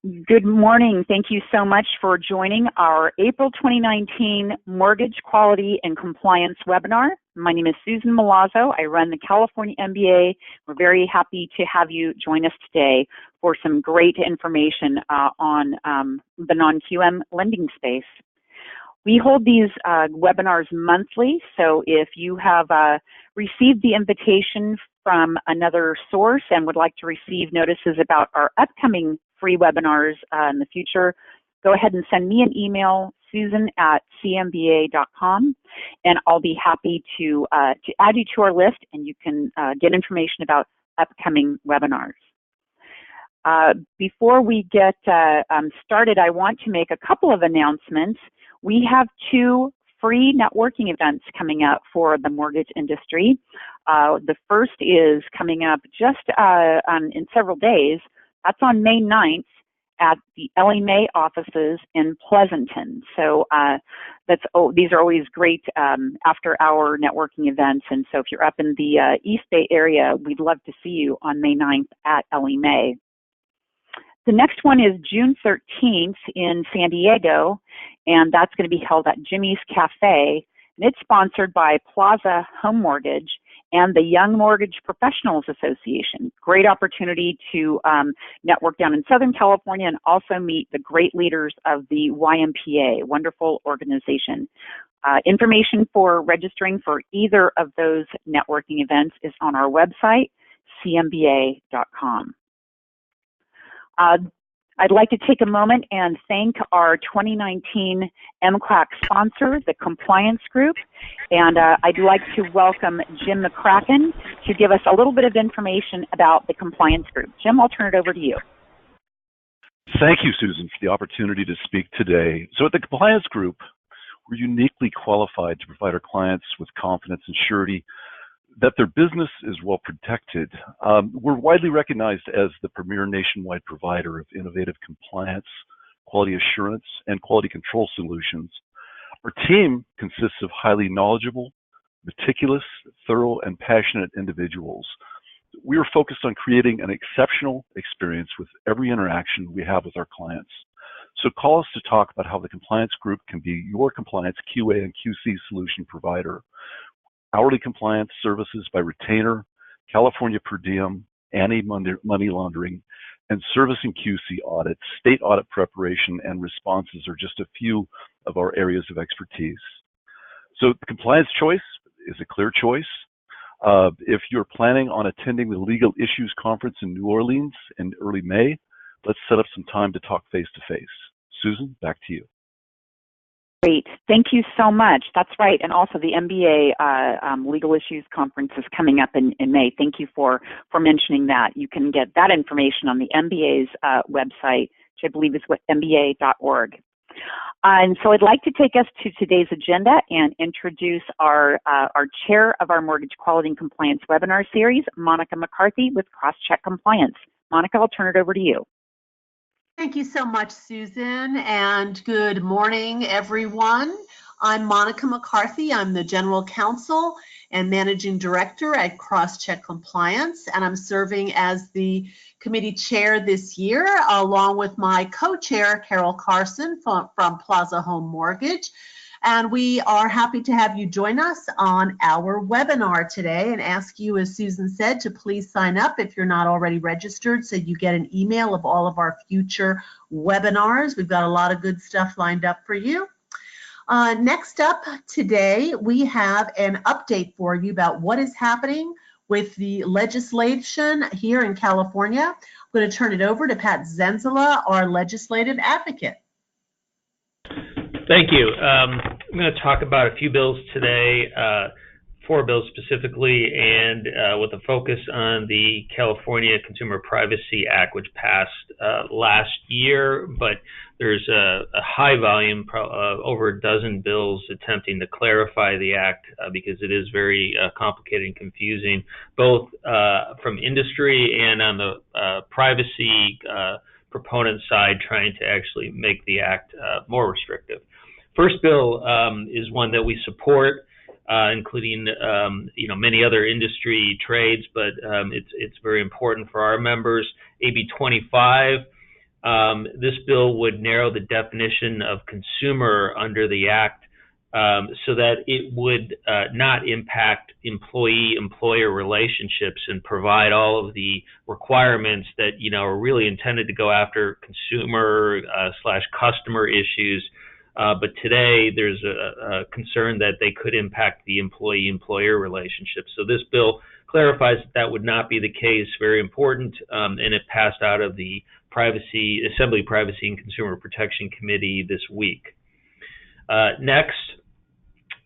Good morning. Thank you so much for joining our April 2019 Mortgage Quality and Compliance webinar. My name is Susan Milazzo. I run the California MBA. We're very happy to have you join us today for some great information on the non-QM lending space. We hold these webinars monthly, so if you have received the invitation from another source and would like to receive notices about our upcoming free webinars in the future, go ahead and send me an email, susan@cmba.com, and I'll be happy to add you to our list, and you can get information about upcoming webinars. Before we get started, I want to make a couple of announcements. We have 2 free networking events coming up for the mortgage industry. The first is coming up just in several days. That's on May 9th at the Ellie Mae offices in Pleasanton. So these are always great after-hour networking events. And so if you're up in the East Bay area, we'd love to see you on May 9th at Ellie Mae. The next one is June 13th in San Diego, and that's going to be held at Jimmy's Cafe. And it's sponsored by Plaza Home Mortgage and the Young Mortgage Professionals Association. Great opportunity to network down in Southern California and also meet the great leaders of the YMPA, wonderful organization. Information for registering for either of those networking events is on our website, cmba.com. I'd like to take a moment and thank our 2019 MQAC sponsor, the Compliance Group, and I'd like to welcome Jim McCracken to give us a little bit of information about the Compliance Group. Jim, I'll turn it over to you. Thank you, Susan, for the opportunity to speak today. So at the Compliance Group, we're uniquely qualified to provide our clients with confidence and surety that their business is well protected. We're widely recognized as the premier nationwide provider of innovative compliance, quality assurance, and quality control solutions. Our team consists of highly knowledgeable, meticulous, thorough, and passionate individuals. We are focused on creating an exceptional experience with every interaction we have with our clients. So call us to talk about how the Compliance Group can be your compliance QA and QC solution provider. Hourly compliance services by retainer, California per diem, anti-money laundering, and servicing QC audits, state audit preparation, and responses are just a few of our areas of expertise. So the compliance choice is a clear choice. If you're planning on attending the Legal Issues Conference in New Orleans in early May, let's set up some time to talk face-to-face. Susan, back to you. Great. Thank you so much. That's right. And also the MBA Legal Issues Conference is coming up in May. Thank you for mentioning that. You can get that information on the MBA's website, which I believe is mba.org. And so I'd like to take us to today's agenda and introduce our chair of our Mortgage Quality and Compliance webinar series, Monica McCarthy with Crosscheck Compliance. Monica, I'll turn it over to you. Thank you so much, Susan, and good morning, everyone. I'm Monica McCarthy. I'm the General Counsel and Managing Director at Crosscheck Compliance, and I'm serving as the committee chair this year, along with my co-chair, Carol Carson from Plaza Home Mortgage. And we are happy to have you join us on our webinar today and ask you, as Susan said, to please sign up if you're not already registered so you get an email of all of our future webinars. We've got a lot of good stuff lined up for you. Next up today, we have an update for you about what is happening with the legislation here in California. I'm going to turn it over to Pat Zenzala, our legislative advocate. Thank you. I'm going to talk about a few bills today, 4 bills specifically, and with a focus on the California Consumer Privacy Act, which passed last year, but there's a high volume, over a dozen bills attempting to clarify the act because it is very complicated and confusing, both from industry and on the privacy proponent side, trying to actually make the act more restrictive. First bill is one that we support, including many other industry trades, but it's very important for our members. AB 25 This bill would narrow the definition of consumer under the Act so that it would not impact employee-employer relationships and provide all of the requirements that are really intended to go after consumer slash customer issues. But today there's a concern that they could impact the employee-employer relationship. So this bill clarifies that would not be the case. Very important, and it passed out of the Assembly Privacy and Consumer Protection Committee this week. Next,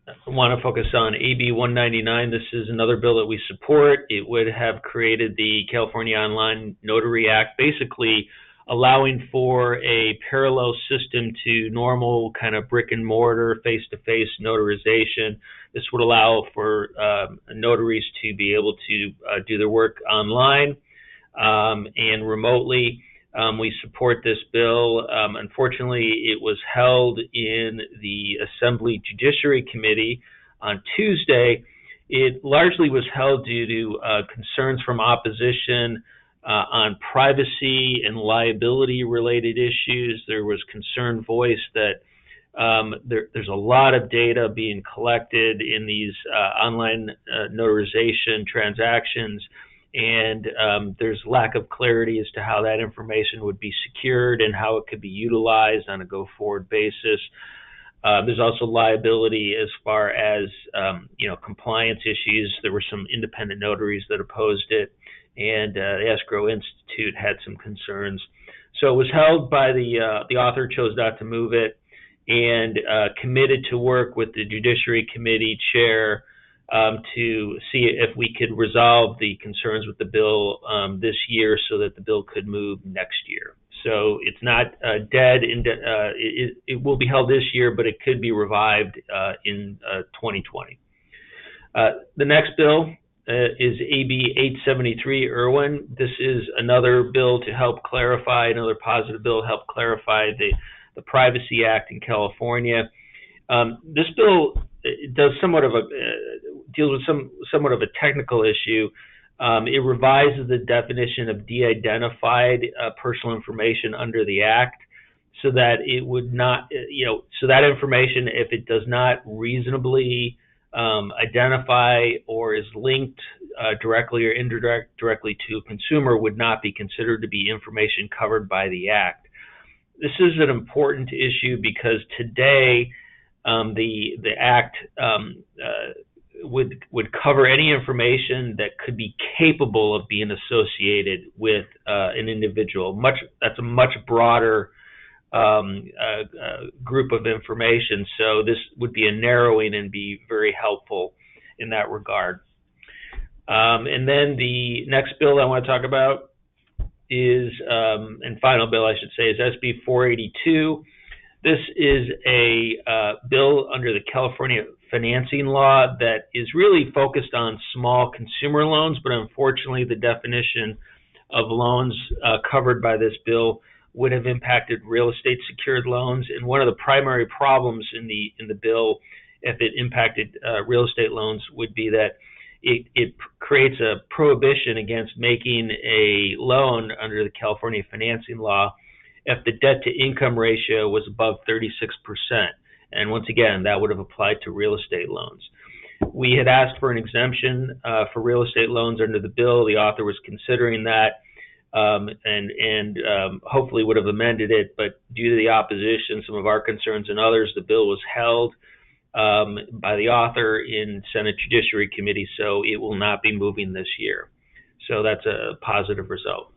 I want to focus on AB 199. This is another bill that we support. It would have created the California Online Notary Act, basically allowing for a parallel system to normal kind of brick and mortar, face-to-face notarization. This would allow for notaries to be able to do their work online and remotely. We support this bill. Unfortunately, it was held in the Assembly Judiciary Committee on Tuesday. It largely was held due to concerns from opposition on privacy and liability related issues. There was concern voiced that there's a lot of data being collected in these online notarization transactions, and there's lack of clarity as to how that information would be secured and how it could be utilized on a go-forward basis. There's also liability as far as compliance issues. There were some independent notaries that opposed it, and the Escrow Institute had some concerns. So it was held by the author chose not to move it, and committed to work with the Judiciary Committee chair to see if we could resolve the concerns with the bill this year so that the bill could move next year. So it's not dead. It will be held this year, but it could be revived in 2020. The next bill is AB 873 Irwin. This is another bill to help clarify, another positive bill to help clarify the Privacy Act in California. This bill does deals with somewhat of a technical issue. It revises the definition of de-identified personal information under the Act, so that it would not, so that information, if it does not reasonably identify or is linked directly or indirectly to a consumer, would not be considered to be information covered by the Act. This is an important issue because today the Act would cover any information that could be capable of being associated with an individual. That's a much broader group of information, so this would be a narrowing and be very helpful in that regard. And then the next bill I want to talk about is, and final bill I should say, is SB 482. This is a bill under the California financing law that is really focused on small consumer loans, but unfortunately the definition of loans covered by this bill would have impacted real estate secured loans. And one of the primary problems in the bill, if it impacted real estate loans, would be that it creates a prohibition against making a loan under the California financing law if the debt to income ratio was above 36%. And once again, that would have applied to real estate loans. We had asked for an exemption for real estate loans under the bill. The author was considering that and hopefully would have amended it, but due to the opposition, some of our concerns and others, the bill was held by the author in Senate Judiciary Committee, so it will not be moving this year. So that's a positive result.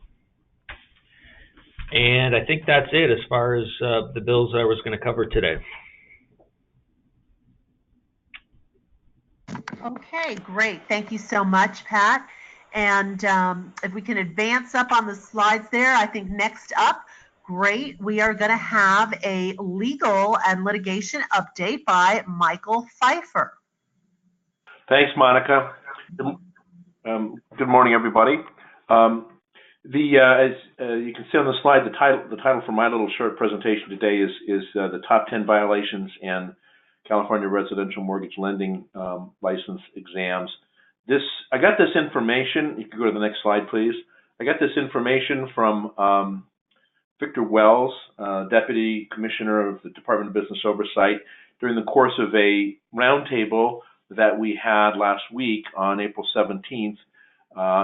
And I think that's it as far as the bills I was going to cover today. Okay, great. Thank you so much, Pat. And if we can advance up on the slides there, I think next up, great, we are going to have a legal and litigation update by Michael Pfeiffer. Thanks, Monica. Good morning, everybody. As you can see on the slide, the title for my little short presentation today is the top 10 violations and California residential mortgage lending license exams. I got this information. You can go to the next slide, please. I got this information from Victor Wells, Deputy Commissioner of the Department of Business Oversight, during the course of a roundtable that we had last week on April 17th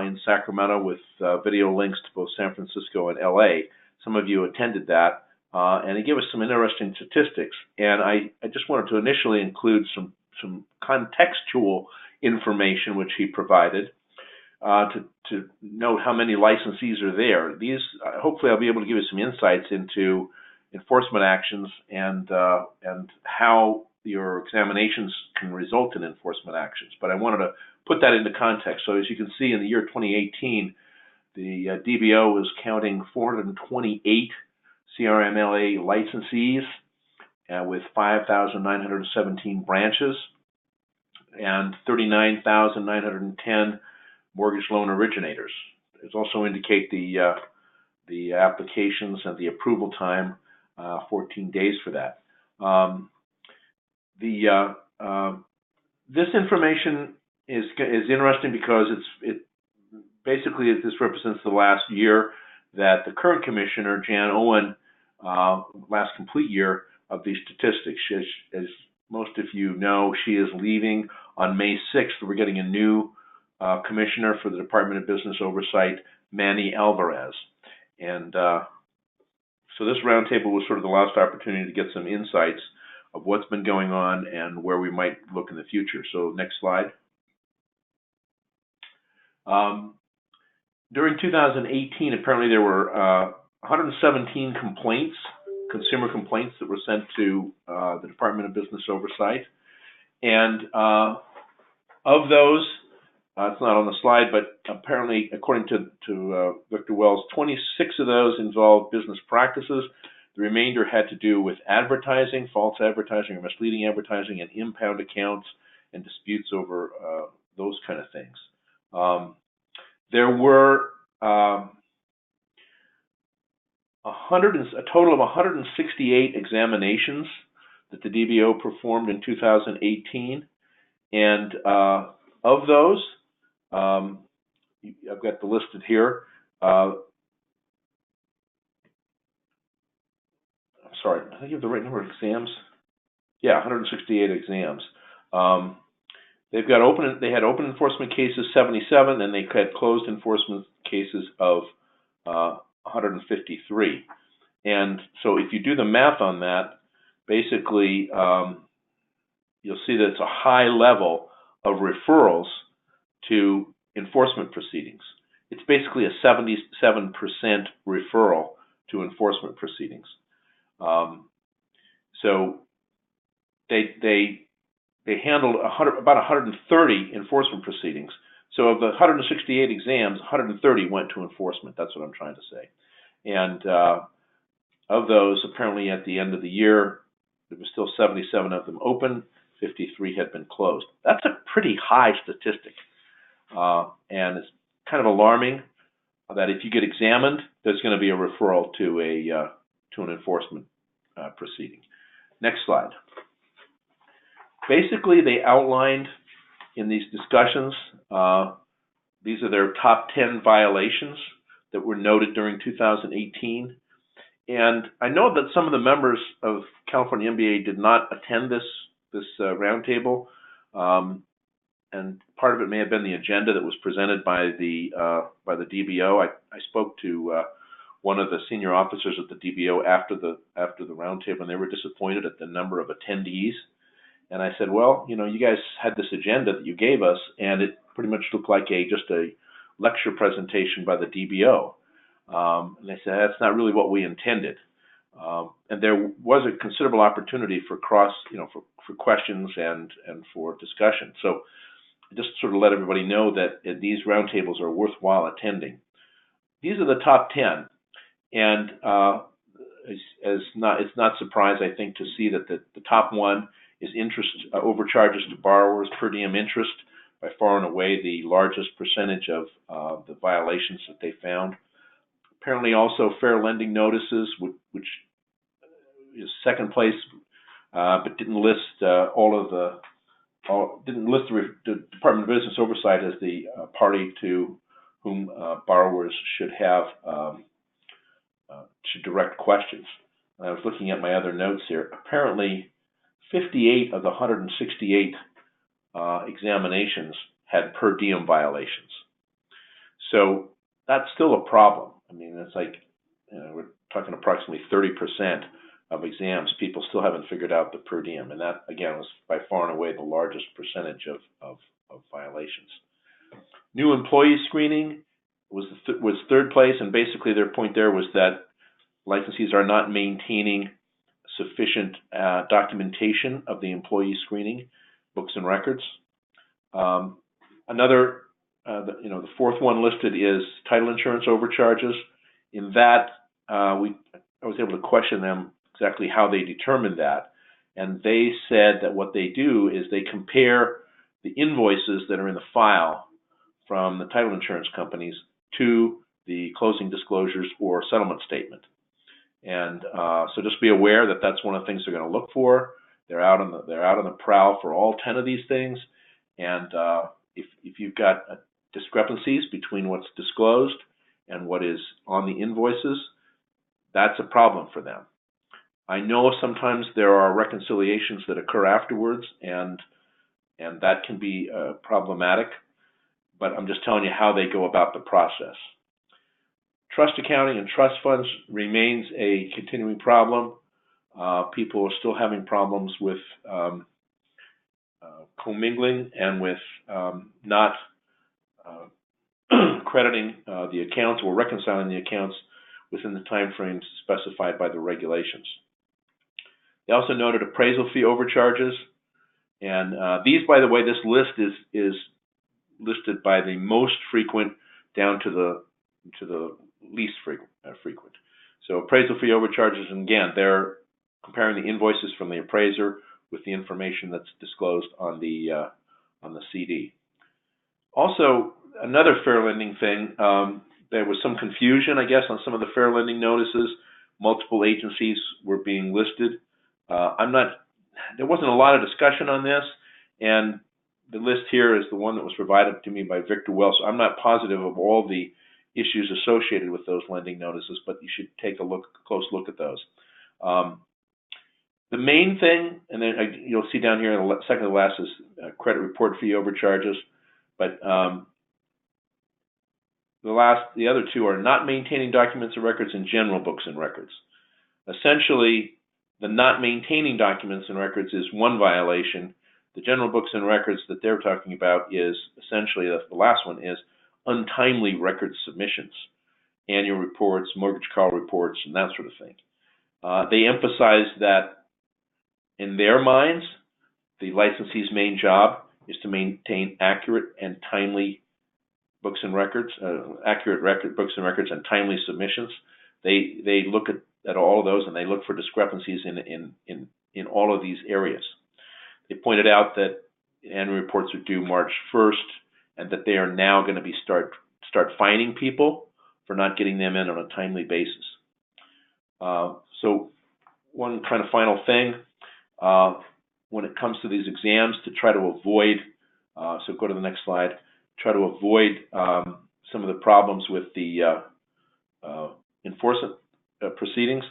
in Sacramento with video links to both San Francisco and LA. Some of you attended that, and he gave us some interesting statistics. And I just wanted to initially include some contextual information which he provided to note how many licensees are there. These, hopefully I'll be able to give you some insights into enforcement actions and how your examinations can result in enforcement actions. But I wanted to put that into context. So as you can see, in the year 2018, the DBO was counting 428 CRMLA licensees with 5,917 branches and 39,910 mortgage loan originators. There's also indicate the applications and the approval time, 14 days for that. This information is interesting because basically this represents the last year that the current commissioner, Jan Owen, last complete year of these statistics. As most of you know, she is leaving on May 6th. We're getting a new commissioner for the Department of Business Oversight, Manny Alvarez. And so this roundtable was sort of the last opportunity to get some insights of what's been going on and where we might look in the future. So next slide. During 2018, apparently there were 117 complaints, consumer complaints, that were sent to the Department of Business Oversight. And of those, it's not on the slide, but apparently, according to Victor Wells, 26 of those involved business practices. The remainder had to do with advertising, false advertising or misleading advertising, and impound accounts and disputes over those kind of things. There were a total of 168 examinations that the DBO performed in 2018, and of those, I've got the listed here. Sorry, I think you have the right number of exams. Yeah, 168 exams. They had open enforcement cases 77, and they had closed enforcement cases of 153. And so if you do the math on that, basically you'll see that it's a high level of referrals to enforcement proceedings. It's basically a 77% referral to enforcement proceedings. So they handled about 130 enforcement proceedings. So of the 168 exams, 130 went to enforcement. That's what I'm trying to say. And of those, apparently at the end of the year, there were still 77 of them open, 53 had been closed. That's a pretty high statistic. And it's kind of alarming that if you get examined, there's going to be a referral to an enforcement proceeding. Next slide. Basically, they outlined in these discussions, these are their top 10 violations that were noted during 2018. And I know that some of the members of California MBA did not attend this roundtable, and part of it may have been the agenda that was presented by the DBO. I spoke to one of the senior officers at the DBO after the roundtable, and they were disappointed at the number of attendees. And I said, well, you guys had this agenda that you gave us, and it pretty much looked like just a lecture presentation by the DBO. And they said, that's not really what we intended. And there was a considerable opportunity for for questions and for discussion. So just sort of let everybody know that these roundtables are worthwhile attending. These are the top 10. And it's not surprised, I think, to see that the top one is interest overcharges to borrowers, per diem interest, by far and away the largest percentage of the violations that they found. Apparently also fair lending notices, which is second place, but didn't list the Department of Business Oversight as the party to whom borrowers should have to direct questions. I was looking at my other notes here. Apparently, 58 of the 168 examinations had per diem violations. So that's still a problem. I mean, it's like, we're talking approximately 30% of exams, people still haven't figured out the per diem. And that, again, was by far and away the largest percentage of violations. New employee screening was third place, and basically their point there was that licensees are not maintaining sufficient documentation of the employee screening, books and records. The fourth one listed is title insurance overcharges. In that, I was able to question them exactly how they determined that, and they said that what they do is they compare the invoices that are in the file from the title insurance companies to the closing disclosures or settlement statement. And so just be aware that that's one of the things they're going to look for. They're out on the prowl for all 10 of these things. And if you've got discrepancies between what's disclosed and what is on the invoices, that's a problem for them. I know sometimes there are reconciliations that occur afterwards, and that can be problematic, but I'm just telling you how they go about the process. Trust accounting and trust funds remains a continuing problem. People are still having problems with commingling and with not crediting the accounts or reconciling the accounts within the time frames specified by the regulations. They also noted appraisal fee overcharges, and these, by the way, this list is listed by the most frequent down to the least frequent. So appraisal fee overcharges, and again, they're comparing the invoices from the appraiser with the information that's disclosed on the CD. Also, another fair lending thing, there was some confusion, I guess, on some of the fair lending notices. Multiple agencies were being listed. There wasn't a lot of discussion on this, and the list here is the one that was provided to me by Victor Wells. So I'm not positive of all the issues associated with those lending notices, but you should take a close look at those. The main thing, and then you'll see down here in the second to last, is credit report fee overcharges, but the other two are not maintaining documents and records and general books and records. Essentially, the not maintaining documents and records is one violation. The general books and records that they're talking about is essentially, the last one is untimely record submissions, annual reports, mortgage call reports, and that sort of thing. They emphasize that in their minds, the licensee's main job is to maintain accurate and timely books and records, books and records and timely submissions. They look at all of those, and they look for discrepancies in all of these areas. They pointed out that annual reports are due March 1st, and that they are now going to be start fining people for not getting them in on a timely basis. So one kind of final thing, when it comes to these exams, to try to avoid, so go to the next slide, try to avoid some of the problems with the enforcement proceedings.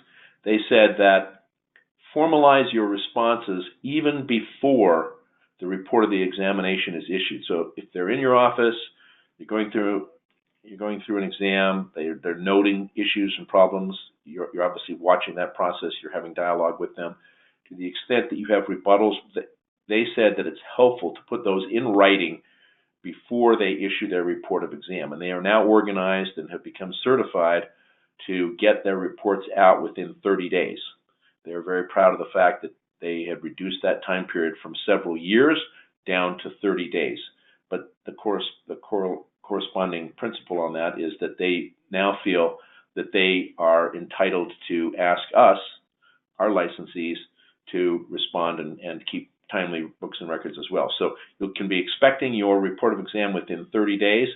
They said that formalize your responses even before the report of the examination is issued. So if they're in your office, you're going through an exam, they're noting issues and problems, you're obviously watching that process, you're having dialogue with them. To the extent that you have rebuttals, they said that it's helpful to put those in writing before they issue their report of exam. And they are now organized and have become certified to get their reports out within 30 days. They are very proud of the fact that they had reduced that time period from several years down to 30 days. But the corresponding principle on that is that they now feel that they are entitled to ask us, our licensees, to respond and keep timely books and records as well. So you can be expecting your report of exam within 30 days.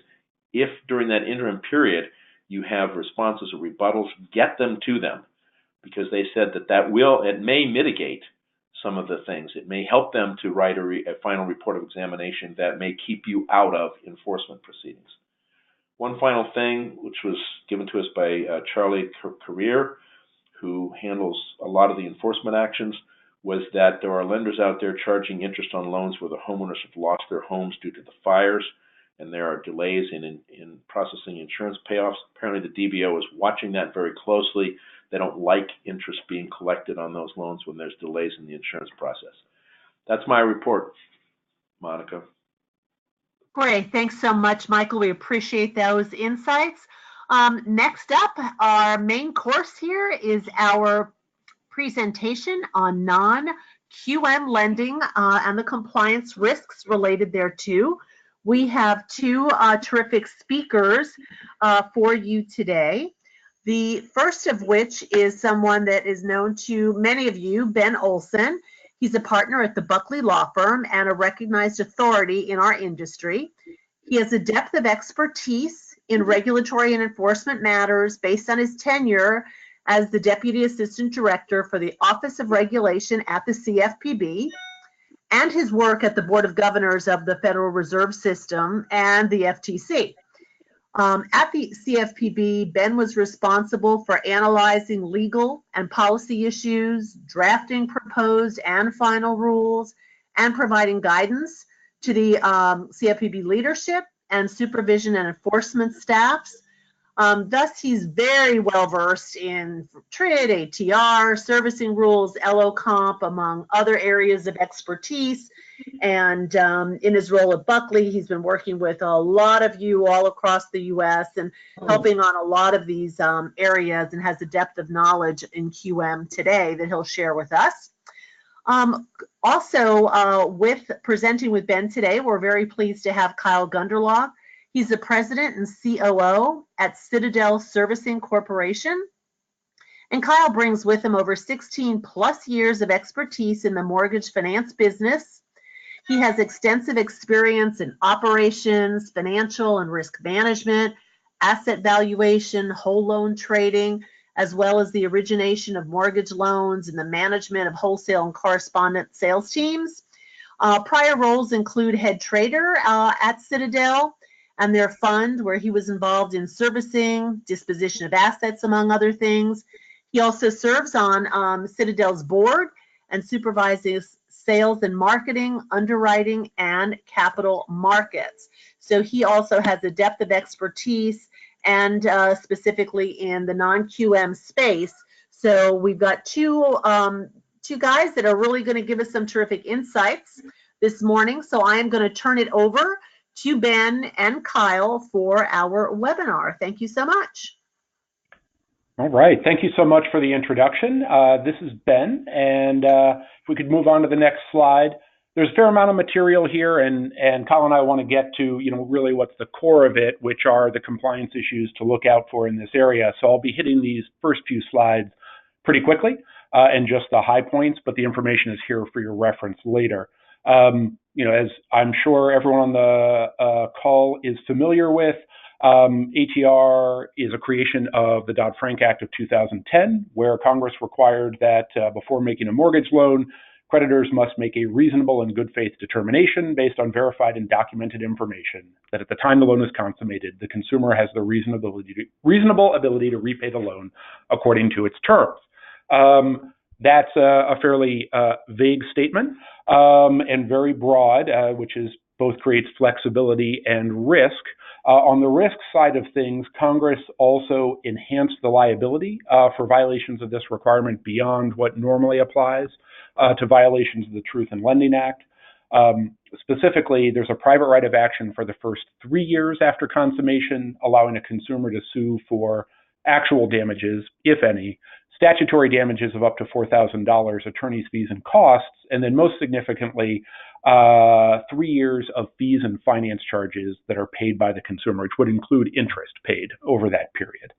If during that interim period you have responses or rebuttals, get them to them, because they said that it may mitigate some of the things. It may help them to write a final report of examination that may keep you out of enforcement proceedings. One final thing, which was given to us by Charlie Carrier, who handles a lot of the enforcement actions, was that there are lenders out there charging interest on loans where the homeowners have lost their homes due to the fires, and there are delays in processing insurance payoffs. Apparently the DBO is watching that very closely. They don't like interest being collected on those loans when there's delays in the insurance process. That's my report, Monica. Great. Thanks so much, Michael. We appreciate those insights. Next up, our main course here is our presentation on non-QM lending and the compliance risks related thereto. We have two terrific speakers for you today. The first of which is someone that is known to many of you, Ben Olson. He's a partner at the Buckley law firm and a recognized authority in our industry. He has a depth of expertise in regulatory and enforcement matters based on his tenure as the Deputy Assistant Director for the Office of Regulation at the CFPB, and his work at the Board of Governors of the Federal Reserve System and the FTC. At the CFPB, Ben was responsible for analyzing legal and policy issues, drafting proposed and final rules, and providing guidance to the CFPB leadership and supervision and enforcement staffs. Thus, he's very well versed in TRID, ATR, servicing rules, LO-COMP, among other areas of expertise. And in his role at Buckley, he's been working with a lot of you all across the U.S. and helping on a lot of these areas, and has a depth of knowledge in QM today that he'll share with us. With presenting with Ben today, we're very pleased to have Kyle Gunderlock. He's the president and COO at Citadel Servicing Corporation. And Kyle brings with him over 16 plus years of expertise in the mortgage finance business. He has extensive experience in operations, financial and risk management, asset valuation, whole loan trading, as well as the origination of mortgage loans and the management of wholesale and correspondent sales teams. Prior roles include head trader at Citadel and their fund, where he was involved in servicing, disposition of assets, among other things. He also serves on Citadel's board and supervises sales and marketing, underwriting, and capital markets. So he also has a depth of expertise, and specifically in the non-QM space. So we've got two guys that are really going to give us some terrific insights this morning. So I am going to turn it over to Ben and Kyle for our webinar. Thank you so much. All right. Thank you so much for the introduction. This is Ben, and if we could move on to the next slide. There's a fair amount of material here, and Kyle and I want to get to, really what's the core of it, which are the compliance issues to look out for in this area. So I'll be hitting these first few slides pretty quickly and just the high points, but the information is here for your reference later. As I'm sure everyone on the call is familiar with, ATR is a creation of the DODD-FRANK Act of 2010, where Congress required that before making a mortgage loan, creditors must make a reasonable and good faith determination based on verified and documented information that at the time the loan is consummated, the consumer has the reasonable ability to repay the loan according to its terms. That's a fairly vague statement and very broad, which is both creates flexibility and risk. On the risk side of things, Congress also enhanced the liability for violations of this requirement beyond what normally applies to violations of the Truth in Lending Act. Specifically, there's a private right of action for the first 3 years after consummation, allowing a consumer to sue for actual damages, if any, statutory damages of up to $4,000, attorney's fees and costs, and then most significantly, 3 years of fees and finance charges that are paid by the consumer, which would include interest paid over that period.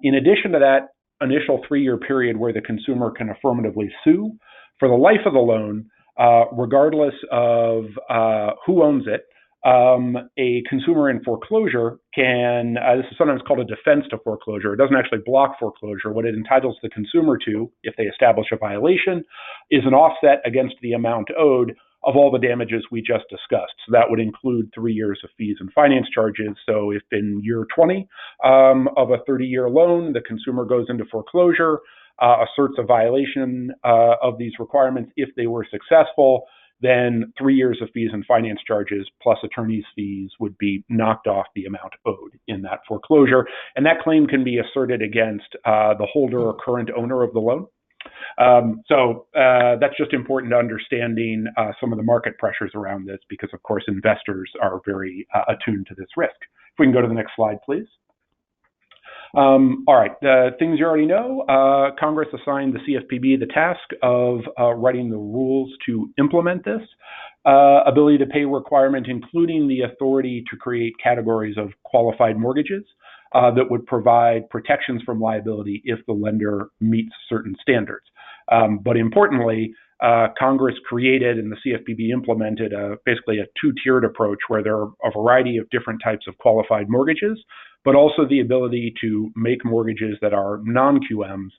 In addition to that initial 3-year period where the consumer can affirmatively sue, for the life of the loan, regardless of who owns it, a consumer in foreclosure can, this is sometimes called a defense to foreclosure. It doesn't actually block foreclosure. What it entitles the consumer to, if they establish a violation, is an offset against the amount owed of all the damages we just discussed. So that would include 3 years of fees and finance charges. So if in year 20 of a 30-year loan, the consumer goes into foreclosure, asserts a violation of these requirements, if they were successful, then 3 years of fees and finance charges plus attorney's fees would be knocked off the amount owed in that foreclosure. And that claim can be asserted against the holder or current owner of the loan. So that's just important to understanding some of the market pressures around this, because of course investors are very attuned to this risk. If we can go to the next slide, please. All right, the things you already know, Congress assigned the CFPB the task of writing the rules to implement this ability to pay requirement, including the authority to create categories of qualified mortgages that would provide protections from liability if the lender meets certain standards. But importantly, Congress created and the CFPB implemented basically a two-tiered approach where there are a variety of different types of qualified mortgages, but also the ability to make mortgages that are non-QMs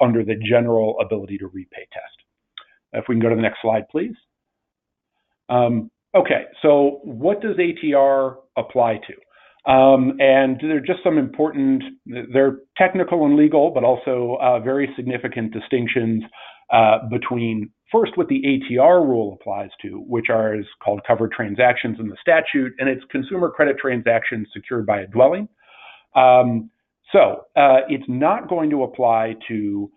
under the general ability to repay test. If we can go to the next slide, please. Okay, so what does ATR apply to? And there are just some important, they're technical and legal, but also very significant distinctions between first what the ATR rule applies to, which is called covered transactions in the statute, and it's consumer credit transactions secured by a dwelling. It's not going to apply to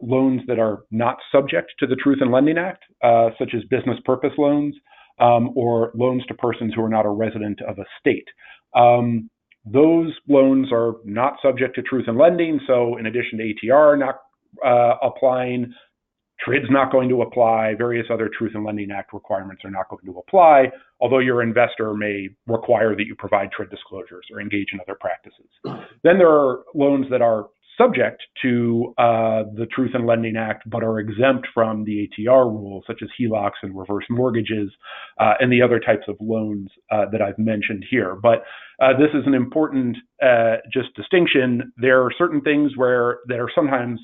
loans that are not subject to the Truth in Lending Act, such as business purpose loans or loans to persons who are not a resident of a state. Those loans are not subject to Truth in Lending, so in addition to ATR not applying, TRID's not going to apply, various other Truth in Lending Act requirements are not going to apply, although your investor may require that you provide TRID disclosures or engage in other practices. Then there are loans that are subject to the Truth in Lending Act, but are exempt from the ATR rules, such as HELOCs and reverse mortgages, and the other types of loans that I've mentioned here. But this is an important just distinction. There are certain things that are sometimes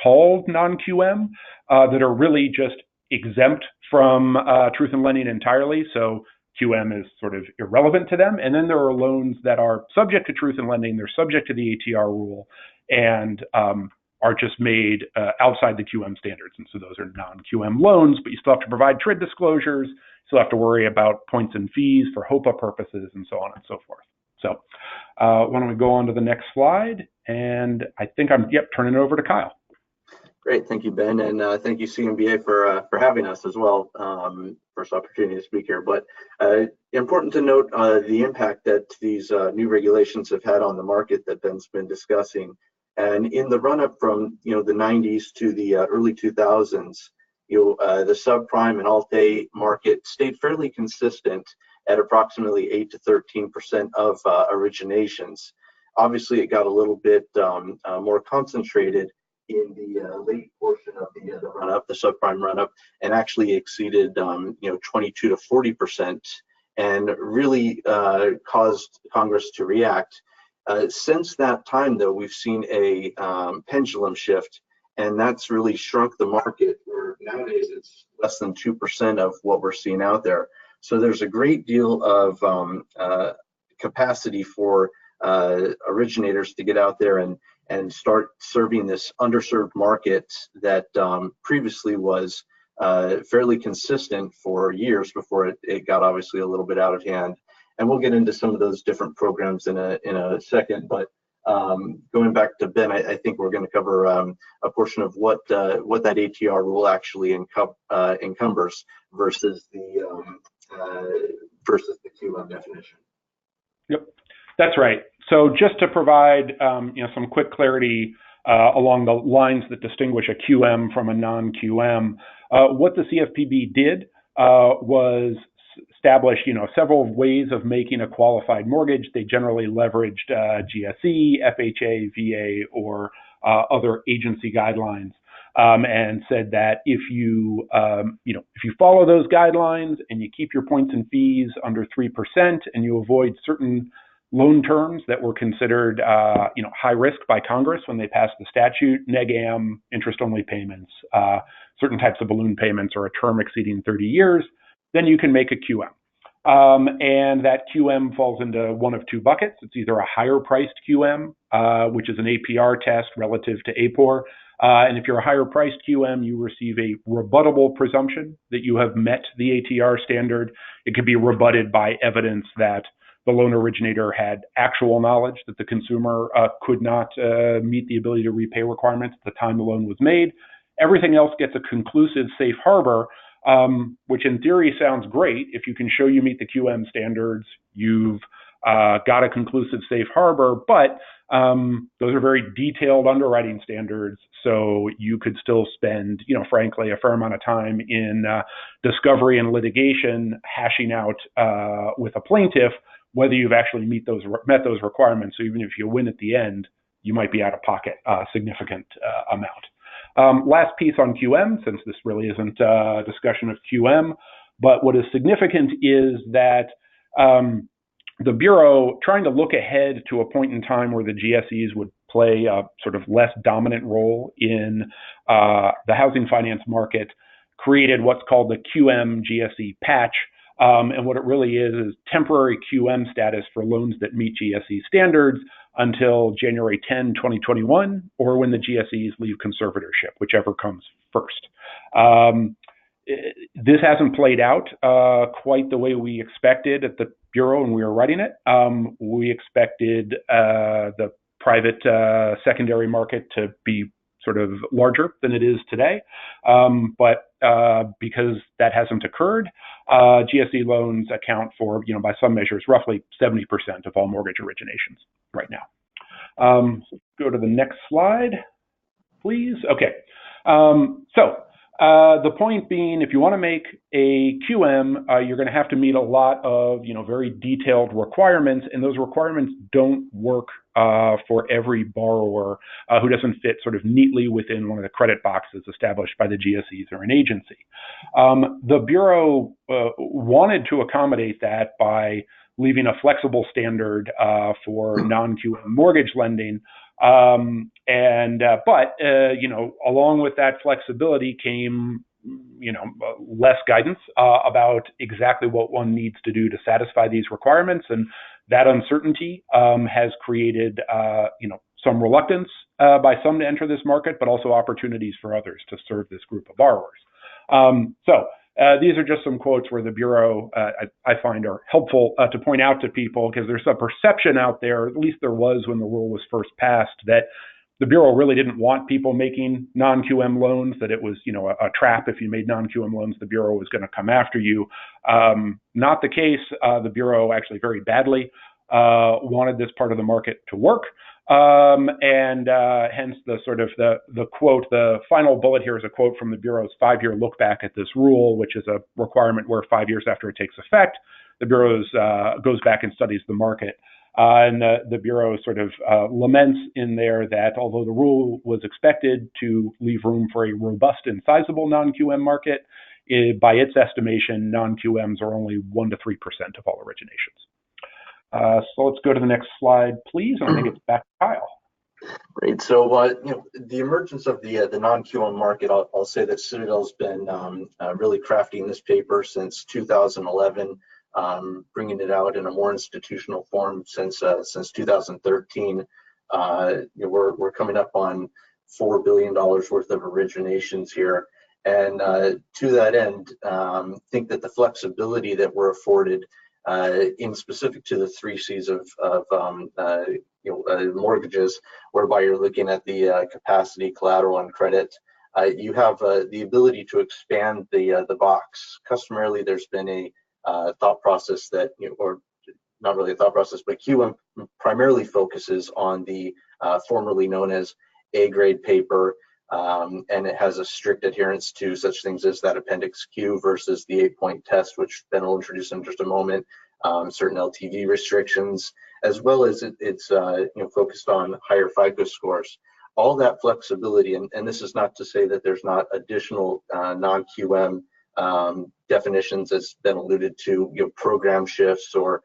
called non-QM that are really just exempt from Truth in Lending entirely. So QM is sort of irrelevant to them. And then there are loans that are subject to Truth in Lending. They're subject to the ATR rule and are just made outside the QM standards. And so those are non-QM loans, but you still have to provide TRID disclosures. You still have to worry about points and fees for HOPA purposes and so on and so forth. So why don't we go on to the next slide? And I think I'm, turning it over to Kyle. Great, thank you, Ben, and thank you, CMBA, for having us as well. First opportunity to speak here, but important to note the impact that these new regulations have had on the market that Ben's been discussing. And in the run-up from the 90s to the early 2000s, the subprime and Alt-A market stayed fairly consistent at approximately 8 to 13% of originations. Obviously, it got a little bit more concentrated in the late portion of the run-up, the subprime run-up, and actually exceeded 22 to 40%, and really caused Congress to react. Since that time, though, we've seen a pendulum shift, and that's really shrunk the market, where nowadays it's less than 2% of what we're seeing out there. So there's a great deal of capacity for originators to get out there and start serving this underserved market that previously was fairly consistent for years before it got obviously a little bit out of hand. And we'll get into some of those different programs in a second. But going back to Ben, I think we're going to cover a portion of what that ATR rule actually encumbers versus the QM definition. Yep, that's right. So just to provide some quick clarity along the lines that distinguish a QM from a non-QM, what the CFPB did was establish several ways of making a qualified mortgage. They generally leveraged GSE, FHA, VA, or other agency guidelines, and said that if you follow those guidelines and you keep your points and fees under 3% and you avoid certain loan terms that were considered, high risk by Congress when they passed the statute: neg am, interest-only payments, certain types of balloon payments, or a term exceeding 30 years, then you can make a QM. And that QM falls into one of two buckets. It's either a higher priced QM, which is an APR test relative to APOR. And if you're a higher priced QM, you receive a rebuttable presumption that you have met the ATR standard. It can be rebutted by evidence that the loan originator had actual knowledge that the consumer could not meet the ability to repay requirements at the time the loan was made. Everything else gets a conclusive safe harbor, which in theory sounds great. If you can show you meet the QM standards, you've got a conclusive safe harbor, but those are very detailed underwriting standards. So you could still spend, frankly, a fair amount of time in discovery and litigation hashing out with a plaintiff whether you've actually met those requirements. So even if you win at the end, you might be out of pocket a significant amount. Last piece on QM, since this really isn't a discussion of QM, but what is significant is that the Bureau, trying to look ahead to a point in time where the GSEs would play a sort of less dominant role in the housing finance market, created what's called the QM GSE patch. And what it really is temporary QM status for loans that meet GSE standards until January 10, 2021, or when the GSEs leave conservatorship, whichever comes first. This hasn't played out quite the way we expected at the Bureau when we were writing it. We expected the private secondary market to be sort of larger than it is today. But because that hasn't occurred, GSE loans account for, by some measures, roughly 70% of all mortgage originations right now. Go to the next slide, please. Okay. The point being, if you want to make a QM, you're going to have to meet a lot of, very detailed requirements, and those requirements don't work for every borrower who doesn't fit sort of neatly within one of the credit boxes established by the GSEs or an agency. The Bureau wanted to accommodate that by leaving a flexible standard for non-QM mortgage lending. But along with that flexibility came, less guidance about exactly what one needs to do to satisfy these requirements. And that uncertainty has created, some reluctance by some to enter this market, but also opportunities for others to serve this group of borrowers. These are just some quotes where the Bureau, I find, are helpful to point out to people, because there's a perception out there, at least there was when the rule was first passed, that the Bureau really didn't want people making non-QM loans, that it was, a trap. If you made non-QM loans, the Bureau was going to come after you. Not the case. The Bureau actually very badly wanted this part of the market to work. Hence the sort of the quote, the final bullet here is a quote from the Bureau's 5-year look back at this rule, which is a requirement where 5 years after it takes effect, the Bureau goes back and studies the market. And the Bureau sort of laments in there that although the rule was expected to leave room for a robust and sizable non-QM market, by its estimation, non-QMs are only 1 to 3% of all originations. So let's go to the next slide, please. And I think it's back to Kyle. Great. So, the emergence of the non-QM market, I'll say that Citadel's been really crafting this paper since 2011. Bringing it out in a more institutional form since 2013. We're coming up on $4 billion worth of originations here, and to that end, think that the flexibility that we're afforded in specific to the 3 C's of mortgages, whereby you're looking at the capacity, collateral, and credit. You have the ability to expand the box. Customarily, there's been a thought process that, or not really a thought process, but QM primarily focuses on the formerly known as A-grade paper, and it has a strict adherence to such things as that Appendix Q versus the 8-point test, which Ben will introduce in just a moment, certain LTV restrictions, as well as it's focused on higher FICO scores. All that flexibility, and this is not to say that there's not additional non-QM definitions, as been alluded to, program shifts or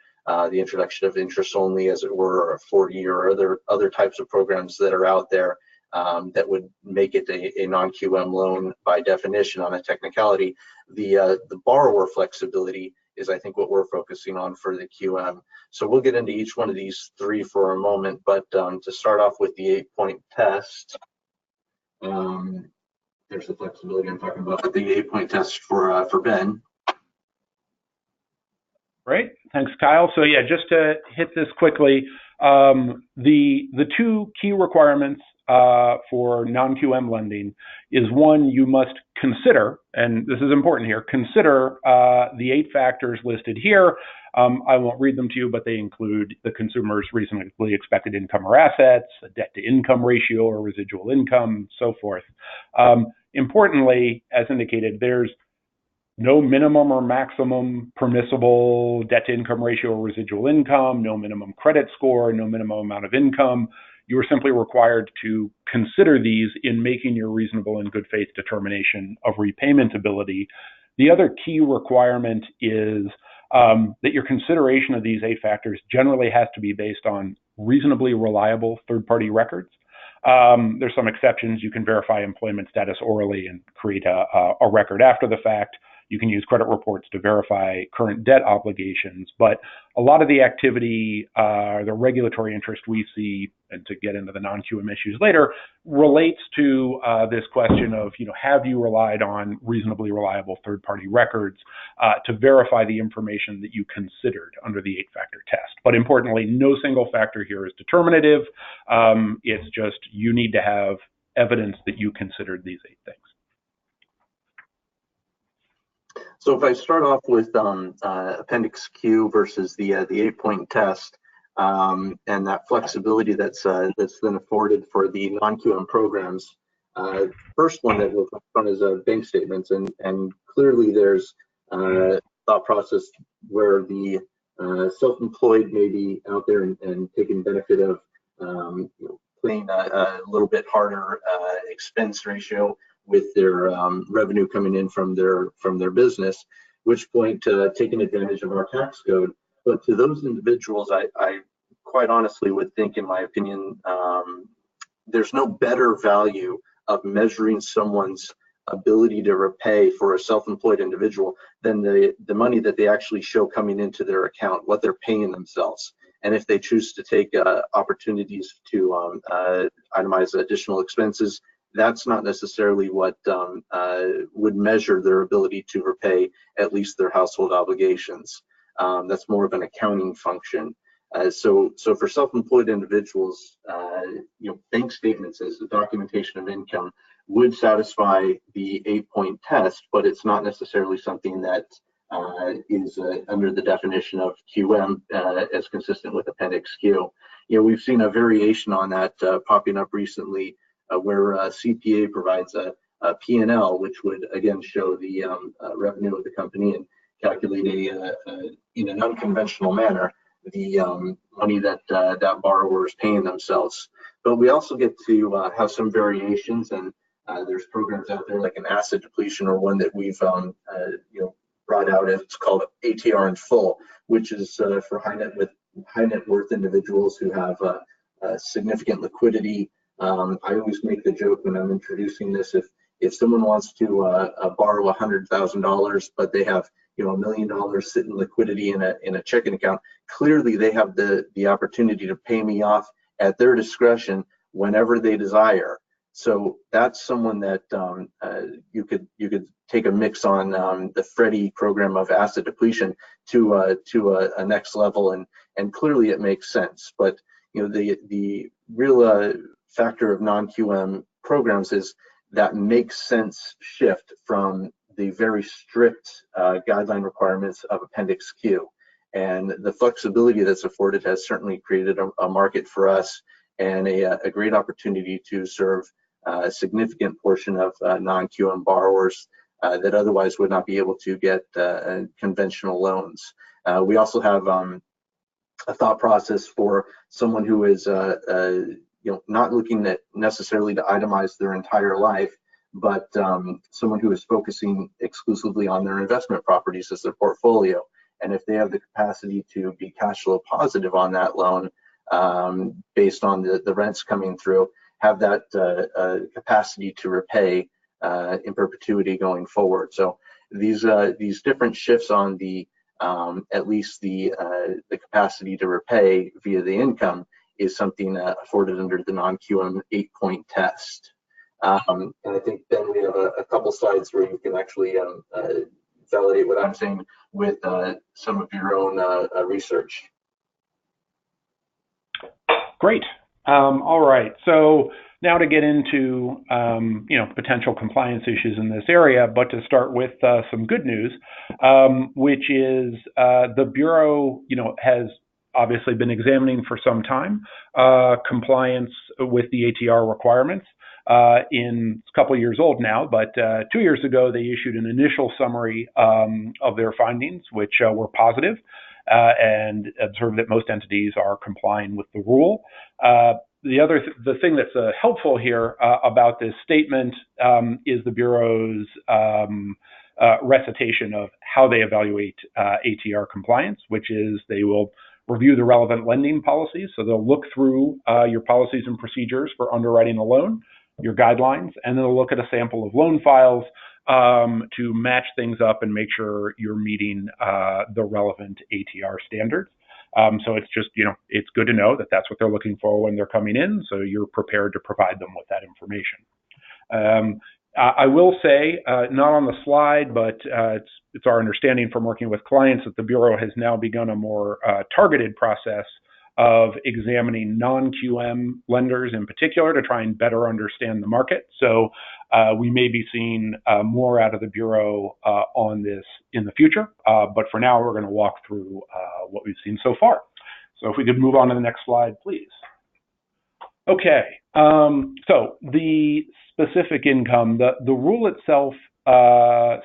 the introduction of interest only, as it were, or 40, or other types of programs that are out there that would make it a non-QM loan by definition on a technicality. The borrower flexibility is, I think, what we're focusing on for the QM. So we'll get into each one of these three for a moment, but to start off with the 8-point test, there's the flexibility I'm talking about, but the 8-point test for Ben. Great, thanks, Kyle. So yeah, just to hit this quickly, the two key requirements for non-QM lending is, one, you must consider, and this is important here, consider the 8 factors listed here. I won't read them to you, but they include the consumer's reasonably expected income or assets, a debt-to-income ratio or residual income, so forth. Importantly, as indicated, there's no minimum or maximum permissible debt-to-income ratio or residual income, no minimum credit score, no minimum amount of income. You are simply required to consider these in making your reasonable and good faith determination of repayment ability. The other key requirement is that your consideration of these 8 factors generally has to be based on reasonably reliable third-party records. There's some exceptions. You can verify employment status orally and create a record after the fact. You can use credit reports to verify current debt obligations, but a lot of the activity, the regulatory interest we see, and to get into the non-QM issues later, relates to this question of, have you relied on reasonably reliable third-party records to verify the information that you considered under the 8-factor test. But importantly, no single factor here is determinative. It's just you need to have evidence that you considered these 8 things. So if I start off with Appendix Q versus the 8-point test, and that flexibility that's then afforded for the non-QM programs, first one that we'll focus on is bank statements, and clearly there's thought process where the self-employed may be out there and taking benefit of playing a little bit harder expense ratio with their revenue coming in from their business, which point taking advantage of our tax code. But to those individuals, I quite honestly would think, in my opinion, there's no better value of measuring someone's ability to repay for a self-employed individual than the money that they actually show coming into their account, what they're paying themselves. And if they choose to take opportunities to itemize additional expenses, that's not necessarily what would measure their ability to repay at least their household obligations. That's more of an accounting function. So for self-employed individuals, bank statements as the documentation of income would satisfy the 8-point test, but it's not necessarily something that is under the definition of QM as consistent with Appendix Q. We've seen a variation on that popping up recently, where CPA provides a P&L, which would again show the revenue of the company and calculate in an unconventional manner the money that that borrower is paying themselves. But we also get to have some variations, and there's programs out there like an asset depletion, or one that we've brought out. It's called ATR in full, which is for high net worth individuals who have significant liquidity. I always make the joke when I'm introducing this: if someone wants to borrow $100,000, but they have $1 million sitting liquidity in a checking account, clearly they have the opportunity to pay me off at their discretion whenever they desire. So that's someone that you could take a mix on the Freddie program of asset depletion to a next level, and clearly it makes sense. But the real factor of non-QM programs is that makes sense shift from the very strict guideline requirements of Appendix Q. And the flexibility that's afforded has certainly created a market for us, and a great opportunity to serve a significant portion of non-QM borrowers that otherwise would not be able to get conventional loans. We also have a thought process for someone who is not looking at necessarily to itemize their entire life, but someone who is focusing exclusively on their investment properties as their portfolio. and if they have the capacity to be cash flow positive on that loan, based on the rents coming through, have that capacity to repay in perpetuity going forward. So these different shifts on the at least the capacity to repay via the income is something afforded under the non-QM 8-point test. And I think then we have a couple slides where you can actually validate what I'm saying with some of your own research. Great. All right. So now to get into potential compliance issues in this area, but to start with some good news, which is the Bureau has obviously been examining for some time compliance with the ATR requirements. It's a couple of years old now, but 2 years ago they issued an initial summary of their findings, which were positive, and observed that most entities are complying with the rule. The thing that's helpful here about this statement is the Bureau's recitation of how they evaluate ATR compliance, which is they will review the relevant lending policies. So they'll look through your policies and procedures for underwriting a loan, your guidelines, and then they'll look at a sample of loan files to match things up and make sure you're meeting the relevant ATR standards. So it's just, it's good to know that that's what they're looking for when they're coming in, so you're prepared to provide them with that information. I will say, not on the slide, but it's our understanding from working with clients that the Bureau has now begun a more targeted process of examining non-QM lenders in particular to try and better understand the market. So we may be seeing more out of the Bureau on this in the future, but for now we're going to walk through what we've seen so far. So if we could move on to the next slide, please. Okay, so the specific income, the rule itself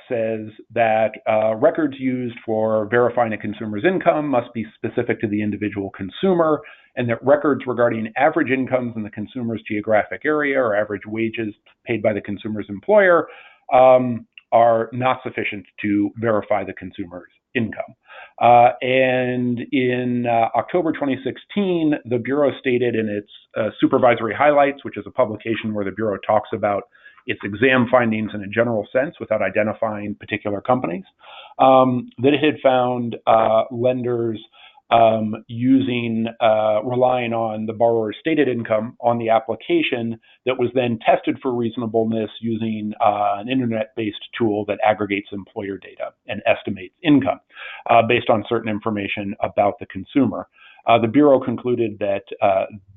says that records used for verifying a consumer's income must be specific to the individual consumer, and that records regarding average incomes in the consumer's geographic area or average wages paid by the consumer's employer are not sufficient to verify the consumer's income. And in October 2016, the Bureau stated in its supervisory highlights, which is a publication where the Bureau talks about its exam findings in a general sense without identifying particular companies, that it had found lenders relying on the borrower's stated income on the application that was then tested for reasonableness using an internet-based tool that aggregates employer data and estimates income based on certain information about the consumer. The Bureau concluded that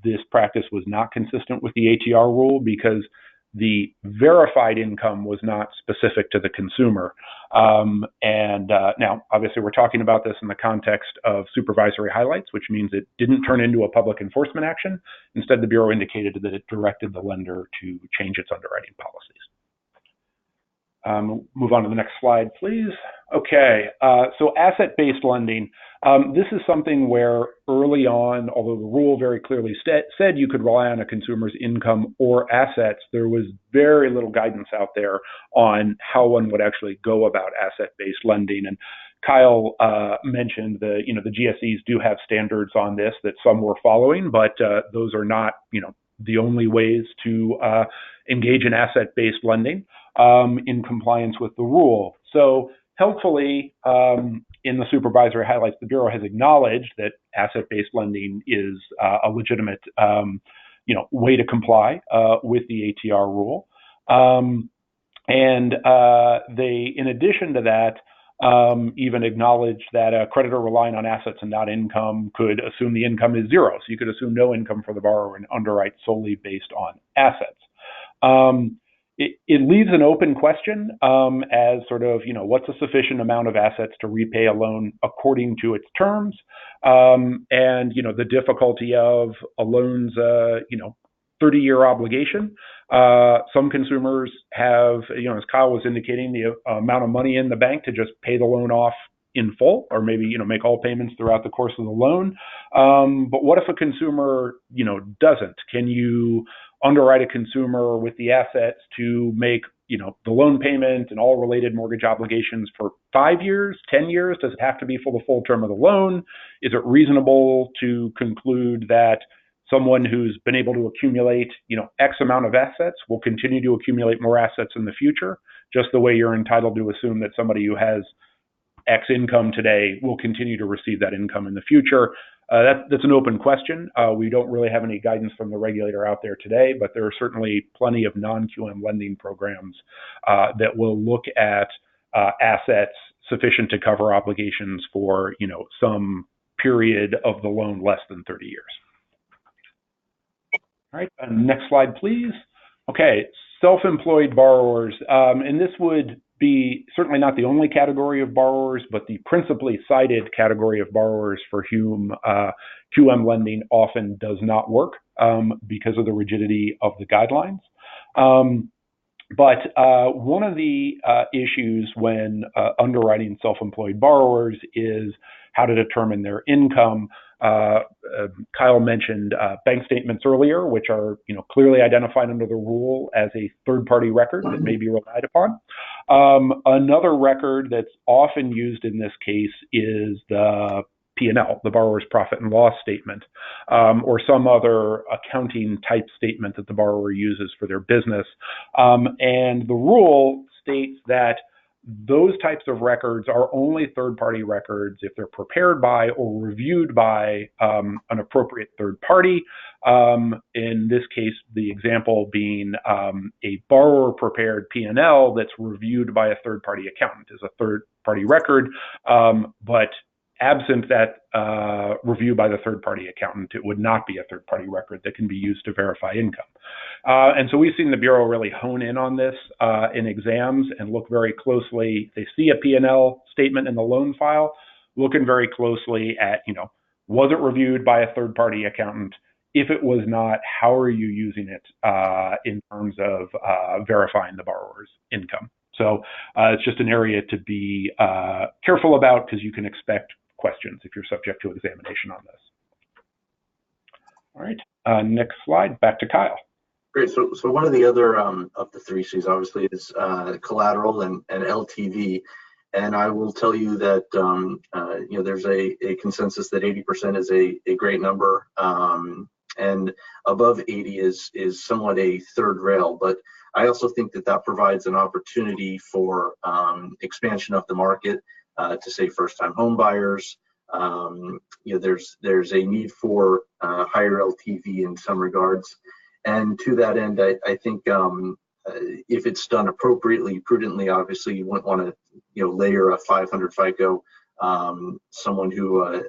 this practice was not consistent with the ATR rule because the verified income was not specific to the consumer. Now, obviously, we're talking about this in the context of supervisory highlights, which means it didn't turn into a public enforcement action. Instead, the Bureau indicated that it directed the lender to change its underwriting policies. Move on to the next slide, please. Okay, so asset-based lending. This is something where early on, although the rule very clearly said you could rely on a consumer's income or assets, there was very little guidance out there on how one would actually go about asset-based lending. And Kyle mentioned the GSEs do have standards on this that some were following, but those are not the only ways to engage in asset-based lending in compliance with the rule. So helpfully, in the supervisory highlights, the Bureau has acknowledged that asset-based lending is a legitimate, way to comply with the ATR rule. They, in addition to that, even acknowledge that a creditor relying on assets and not income could assume the income is zero. So you could assume no income for the borrower and underwrite solely based on assets. It leaves an open question as sort of, what's a sufficient amount of assets to repay a loan according to its terms, and, the difficulty of a loan's, 30-year obligation. Some consumers have, as Kyle was indicating, the amount of money in the bank to just pay the loan off in full, or maybe, make all payments throughout the course of the loan. But what if a consumer, doesn't? Can you underwrite a consumer with the assets to make the loan payment and all related mortgage obligations for 5 years, 10 years? Does it have to be for the full term of the loan? Is it reasonable to conclude that someone who's been able to accumulate, X amount of assets will continue to accumulate more assets in the future, just the way you're entitled to assume that somebody who has X income today will continue to receive that income in the future? That's an open question. We don't really have any guidance from the regulator out there today, but there are certainly plenty of non-QM lending programs that will look at assets sufficient to cover obligations for, some period of the loan less than 30 years. All right, next slide, please. Okay, self-employed borrowers, and this would be certainly not the only category of borrowers, but the principally cited category of borrowers for whom QM lending often does not work because of the rigidity of the guidelines. But one of the issues when underwriting self-employed borrowers is how to determine their income. Kyle mentioned bank statements earlier, which are clearly identified under the rule as a third-party record that may be relied upon. Another record that's often used in this case is the P&L, the borrower's profit and loss statement, or some other accounting type statement that the borrower uses for their business. And the rule states that those types of records are only third-party records if they're prepared by or reviewed by an appropriate third party. In this case, the example being a borrower-prepared P&L that's reviewed by a third-party accountant is a third-party record, but absent that review by the third-party accountant, it would not be a third-party record that can be used to verify income. And so we've seen the Bureau really hone in on this in exams and look very closely. They see a P&L statement in the loan file, looking very closely at, was it reviewed by a third-party accountant? If it was not, how are you using it in terms of verifying the borrower's income? So it's just an area to be careful about because you can expect questions if you're subject to examination on this. All right, next slide, back to Kyle. Great, so one of the other of the three C's obviously is collateral and LTV. And I will tell you that there's a consensus that 80% is a great number, and above 80 is somewhat a third rail. But I also think that provides an opportunity for expansion of the market to say first-time home buyers. There's a need for higher LTV in some regards, and to that end, I think if it's done appropriately, prudently, obviously you wouldn't want to layer a 500 FICO, someone who